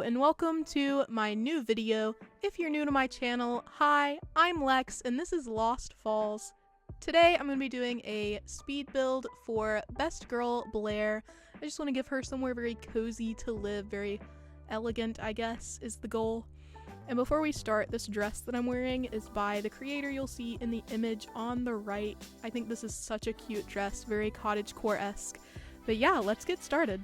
and welcome to my new video. If you're new to my channel, hi, I'm Lex and this is Lost Falls. Today I'm going to be doing a speed build for best girl Blaire. I just want to give her somewhere very cozy to live, very elegant I guess is the goal. And before we start, this dress that I'm wearing is by the creator you'll see in the image on the right. I think this is such a cute dress, very cottagecore-esque. But yeah, let's get started.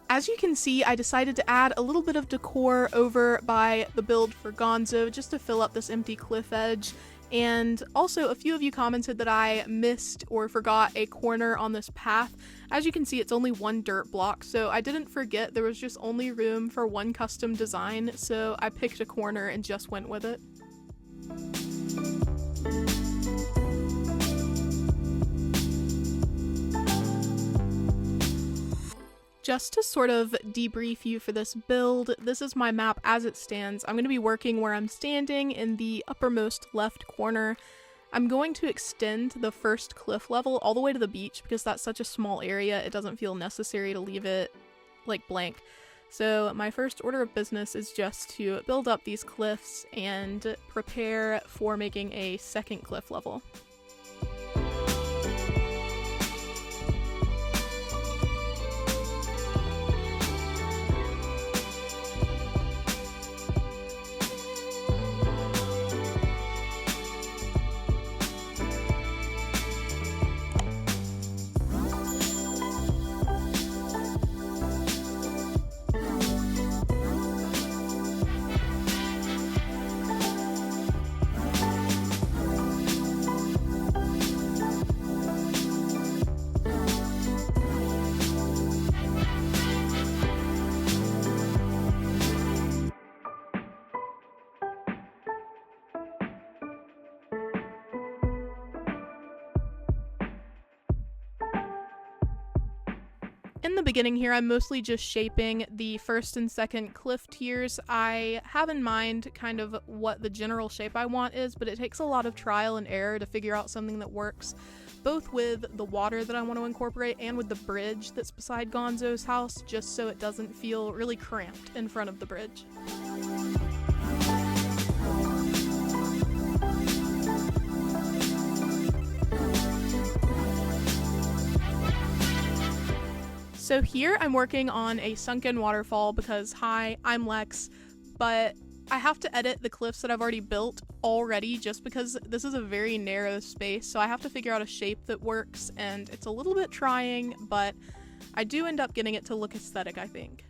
As you can see, I decided to add a little bit of decor over by the build for Gonzo just to fill up this empty cliff edge. And also, a few of you commented that I missed or forgot a corner on this path. As you can see, it's only one dirt block, so I didn't forget there was just only room for one custom design, so I picked a corner and just went with it. Just to sort of debrief you for this build, this is my map as it stands. I'm going to be working where I'm standing in the uppermost left corner. I'm going to extend the first cliff level all the way to the beach because that's such a small area, it doesn't feel necessary to leave it like blank. So my first order of business is just to build up these cliffs and prepare for making a second cliff level. In the beginning here, I'm mostly just shaping the first and second cliff tiers. I have in mind kind of what the general shape I want is, but it takes a lot of trial and error to figure out something that works, both with the water that I want to incorporate and with the bridge that's beside Gonzo's house, just so it doesn't feel really cramped in front of the bridge. So here I'm working on a sunken waterfall because, hi, I'm Lex, but I have to edit the cliffs that I've already built already just because this is a very narrow space, so I have to figure out a shape that works, and it's a little bit trying, but I do end up getting it to look aesthetic, I think.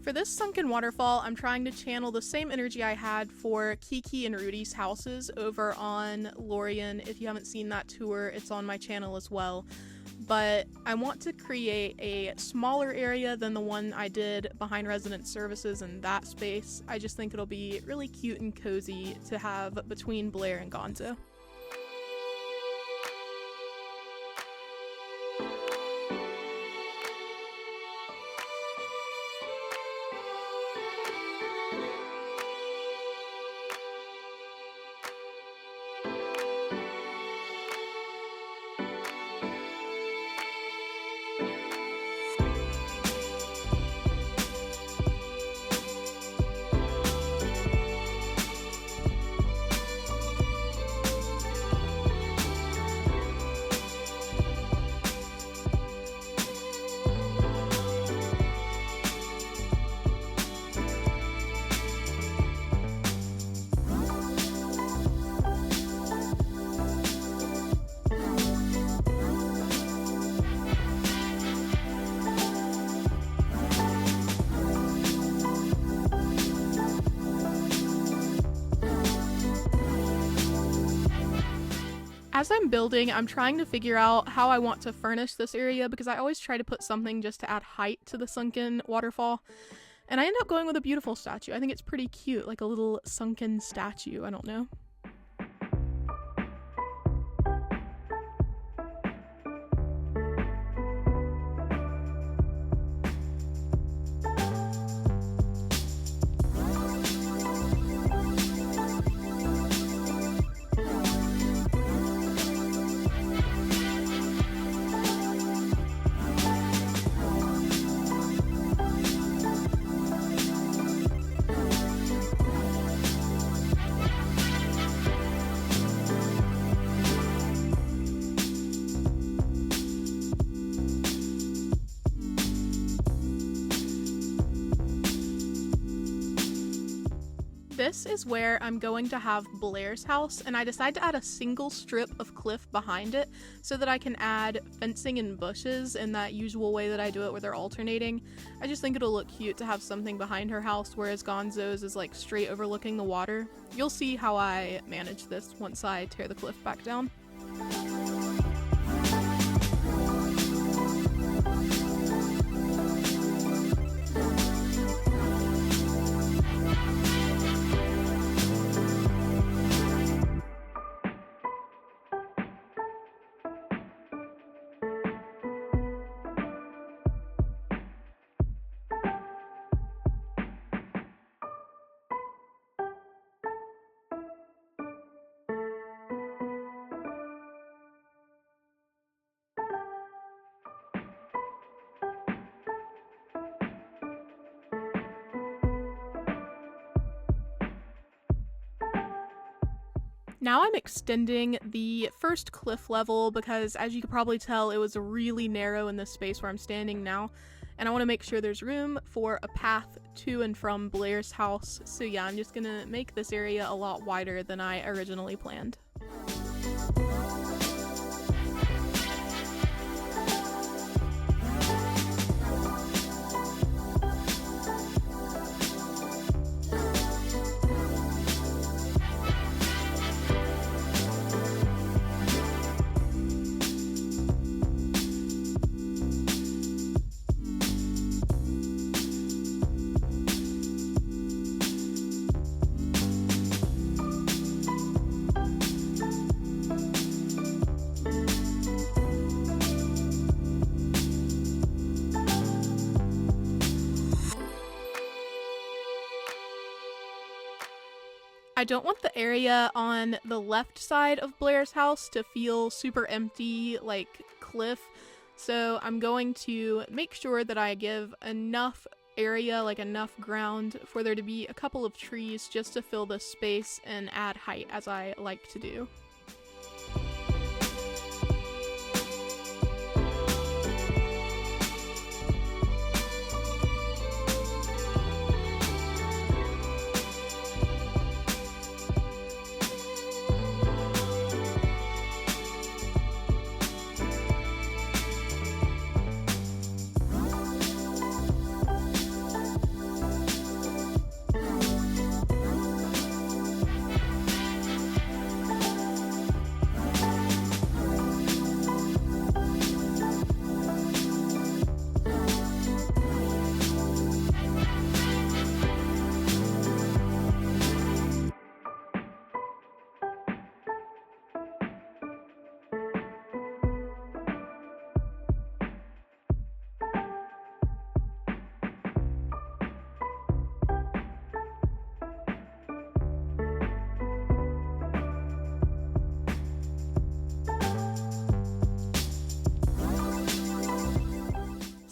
For this sunken waterfall, I'm trying to channel the same energy I had for Kiki and Rudy's houses over on Lorien. If you haven't seen that tour, it's on my channel as well. But I want to create a smaller area than the one I did behind resident services in that space. I just think it'll be really cute and cozy to have between Blaire and Gonzo. As I'm building, I'm trying to figure out how I want to furnish this area because I always try to put something just to add height to the sunken waterfall. And I end up going with a beautiful statue. I think it's pretty cute, like a little sunken statue, I don't know. This is where I'm going to have Blaire's house, and I decided to add a single strip of cliff behind it so that I can add fencing and bushes in that usual way that I do it where they're alternating. I just think it'll look cute to have something behind her house, whereas Gonzo's is like straight overlooking the water. You'll see how I manage this once I tear the cliff back down. Now I'm extending the first cliff level because, as you could probably tell, it was really narrow in this space where I'm standing now, and I want to make sure there's room for a path to and from Blaire's house. So yeah, I'm just gonna make this area a lot wider than I originally planned. I don't want the area on the left side of Blaire's house to feel super empty, like cliff, so I'm going to make sure that I give enough area, like enough ground, for there to be a couple of trees just to fill this space and add height, as I like to do.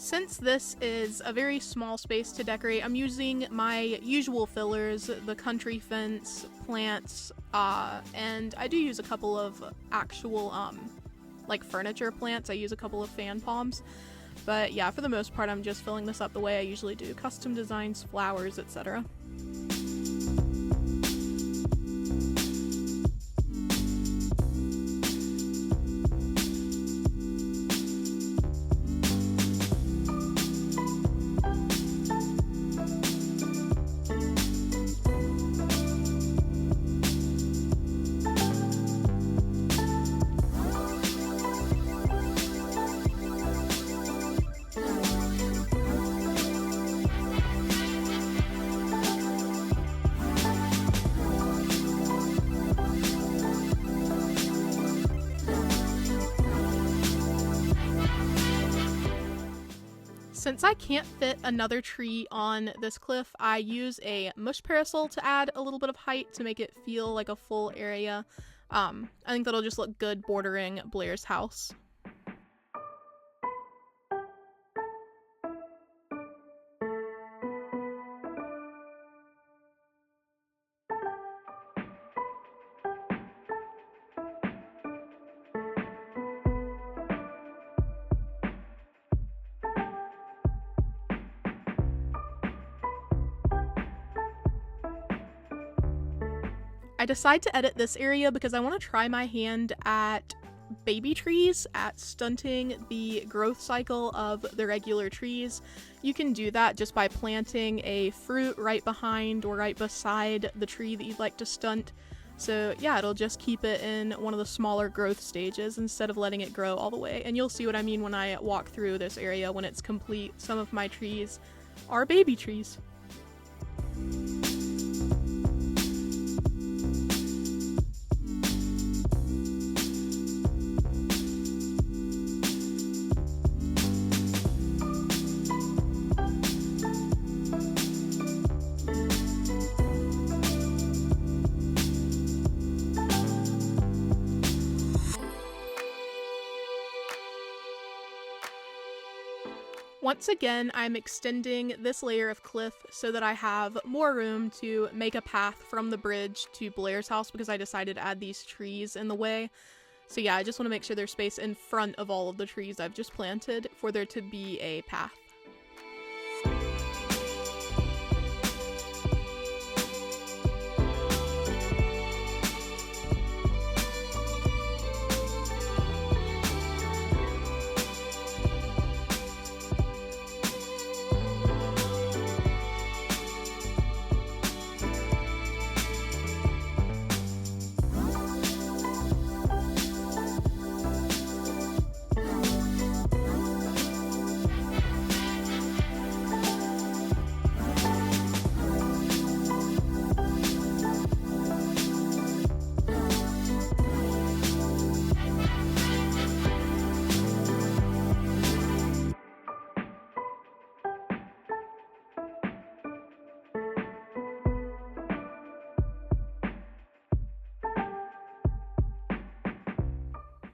Since this is a very small space to decorate, I'm using my usual fillers, the country fence, plants, and I do use a couple of actual, like furniture plants. I use a couple of fan palms, but yeah, for the most part, I'm just filling this up the way I usually do, custom designs, flowers, etc. Since I can't fit another tree on this cliff, I use a mush parasol to add a little bit of height to make it feel like a full area. I think that'll just look good bordering Blaire's house. I decide to edit this area because I want to try my hand at baby trees, at stunting the growth cycle of the regular trees. You can do that just by planting a fruit right behind or right beside the tree that you'd like to stunt. So yeah, it'll just keep it in one of the smaller growth stages instead of letting it grow all the way. And you'll see what I mean when I walk through this area when it's complete. Some of my trees are baby trees. Once again, I'm extending this layer of cliff so that I have more room to make a path from the bridge to Blaire's house because I decided to add these trees in the way. So yeah, I just want to make sure there's space in front of all of the trees I've just planted for there to be a path.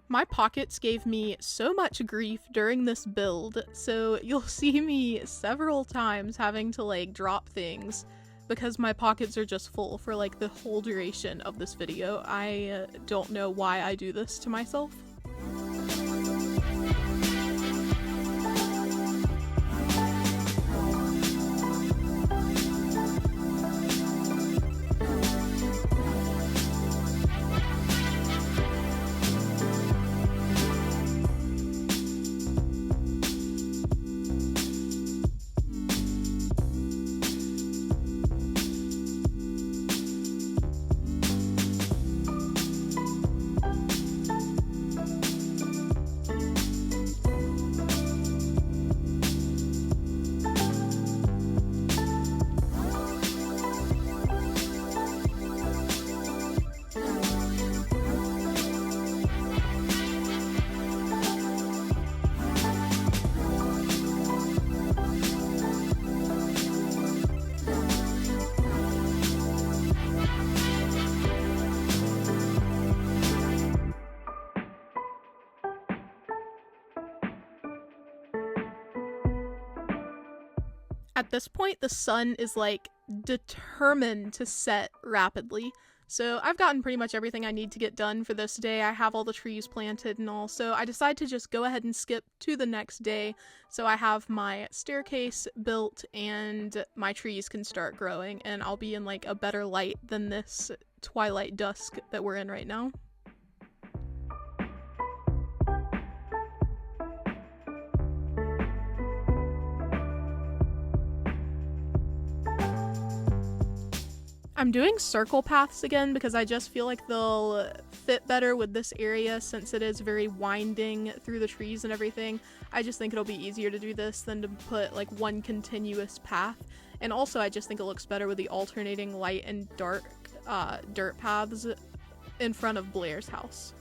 My pockets gave me so much grief during this build, so you'll see me several times having to like drop things because my pockets are just full for like the whole duration of this video. I don't know why I do this to myself. At this point, the sun is like determined to set rapidly. So I've gotten pretty much everything I need to get done for this day. I have all the trees planted and all, so I decide to just go ahead and skip to the next day. So I have my staircase built and my trees can start growing and I'll be in like a better light than this twilight dusk that we're in right now. I'm doing circle paths again because I just feel like they'll fit better with this area since it is very winding through the trees and everything. I just think it'll be easier to do this than to put like one continuous path. And also I just think it looks better with the alternating light and dark dirt paths in front of Blaire's house.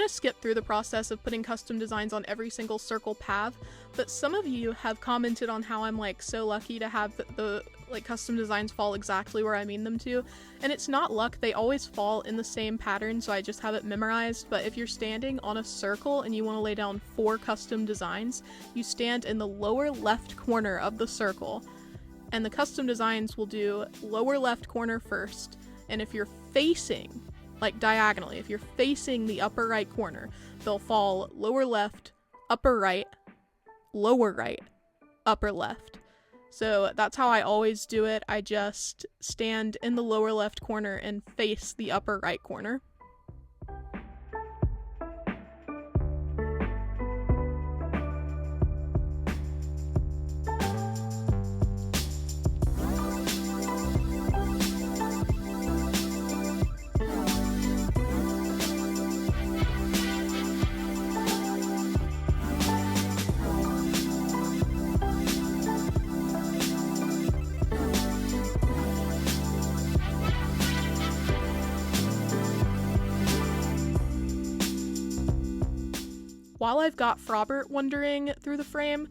going to skip through the process of putting custom designs on every single circle path, but some of you have commented on how I'm like so lucky to have the like custom designs fall exactly where I mean them to, and it's not luck, they always fall in the same pattern, so I just have it memorized. But if you're standing on a circle and you want to lay down 4 custom designs, you stand in the lower left corner of the circle, and the custom designs will do lower left corner first, and if you're facing like diagonally, if you're facing the upper right corner, they'll fall lower left, upper right, lower right, upper left. So that's how I always do it. I just stand in the lower left corner and face the upper right corner. While I've got Frobert wandering through the frame,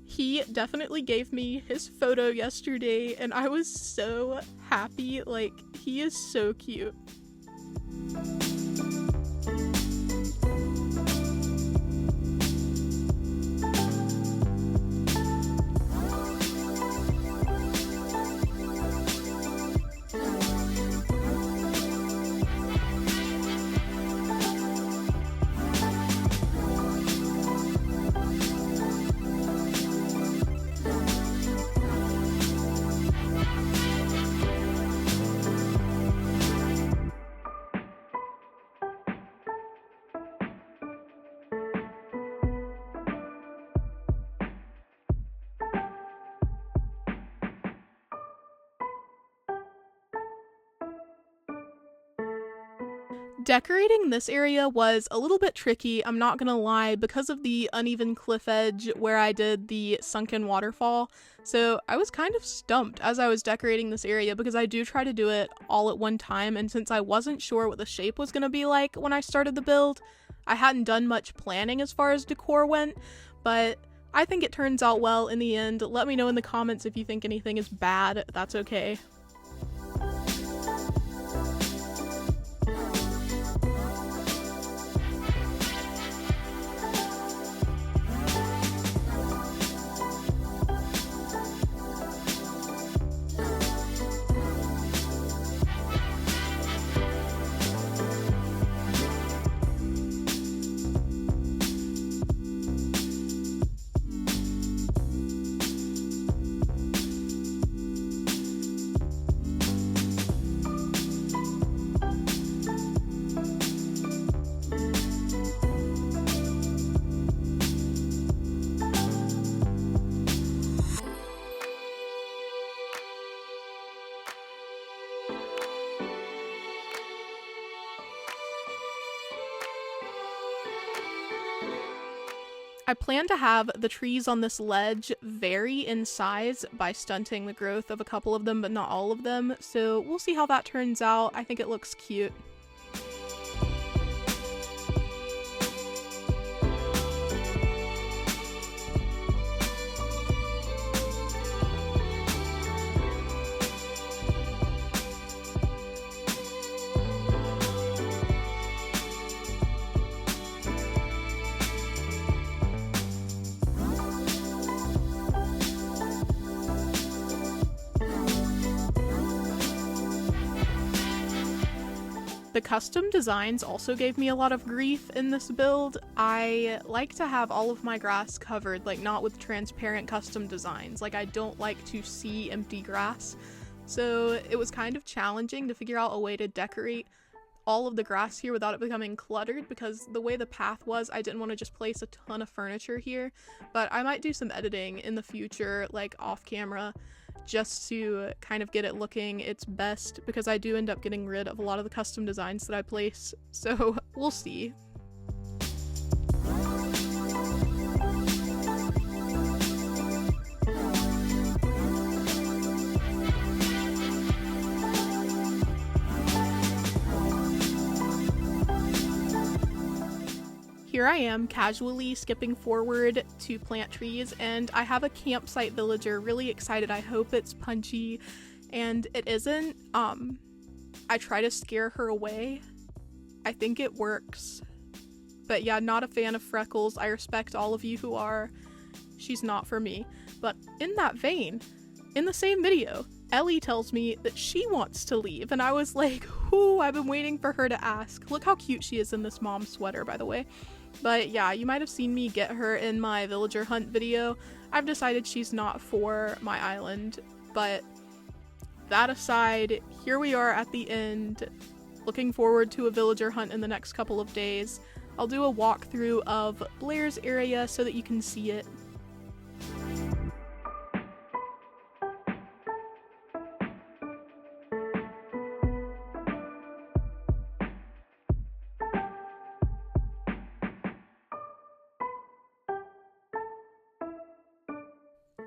he definitely gave me his photo yesterday, and I was so happy. Like, he is so cute. Decorating this area was a little bit tricky, I'm not gonna lie, because of the uneven cliff edge where I did the sunken waterfall. So I was kind of stumped as I was decorating this area because I do try to do it all at one time, and since I wasn't sure what the shape was gonna be like when I started the build, I hadn't done much planning as far as decor went, but I think it turns out well in the end. Let me know in the comments if you think anything is bad, that's okay. I plan to have the trees on this ledge vary in size by stunting the growth of a couple of them, but not all of them, so we'll see how that turns out. I think it looks cute. The custom designs also gave me a lot of grief in this build. I like to have all of my grass covered, like not with transparent custom designs. Like I don't like to see empty grass. So it was kind of challenging to figure out a way to decorate all of the grass here without it becoming cluttered, because the way the path was, I didn't want to just place a ton of furniture here. But I might do some editing in the future, like off camera, just to kind of get it looking its best, because I do end up getting rid of a lot of the custom designs that I place, so we'll see. Here I am casually skipping forward to plant trees, and I have a campsite villager really excited. I hope it's Punchy, and it isn't. I try to scare her away. I think it works. But yeah, not a fan of Freckles. I respect all of you who are. She's not for me. But in that vein, in the same video, Ellie tells me that she wants to leave, and I was like, ooh, I've been waiting for her to ask. Look how cute she is in this mom sweater, by the way. But yeah, you might have seen me get her in my villager hunt video. I've decided she's not for my island, but that aside, here we are at the end, looking forward to a villager hunt in the next couple of days. I'll do a walkthrough of Blaire's area so that you can see it.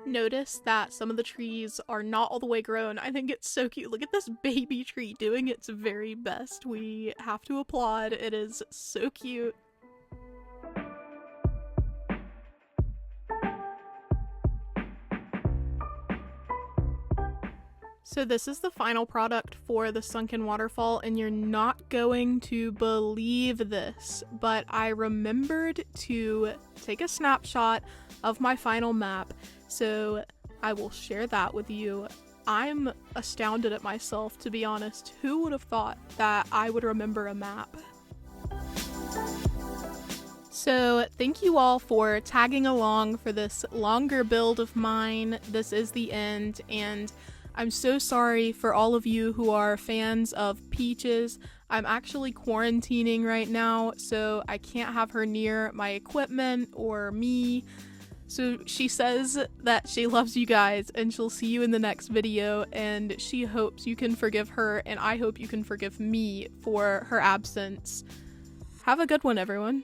Notice that some of the trees are not all the way grown. I think it's so cute. Look at this baby tree doing its very best. We have to applaud. It is so cute. So this is the final product for the Sunken waterfall, and you're not going to believe this, but I remembered to take a snapshot of my final map, so I will share that with you. I'm astounded at myself, to be honest. Who would have thought that I would remember a map? So thank you all for tagging along for this longer build of mine. This is the end, and I'm so sorry for all of you who are fans of Peaches. I'm actually quarantining right now, so I can't have her near my equipment or me. So she says that she loves you guys and she'll see you in the next video, and she hopes you can forgive her, and I hope you can forgive me for her absence. Have a good one, everyone.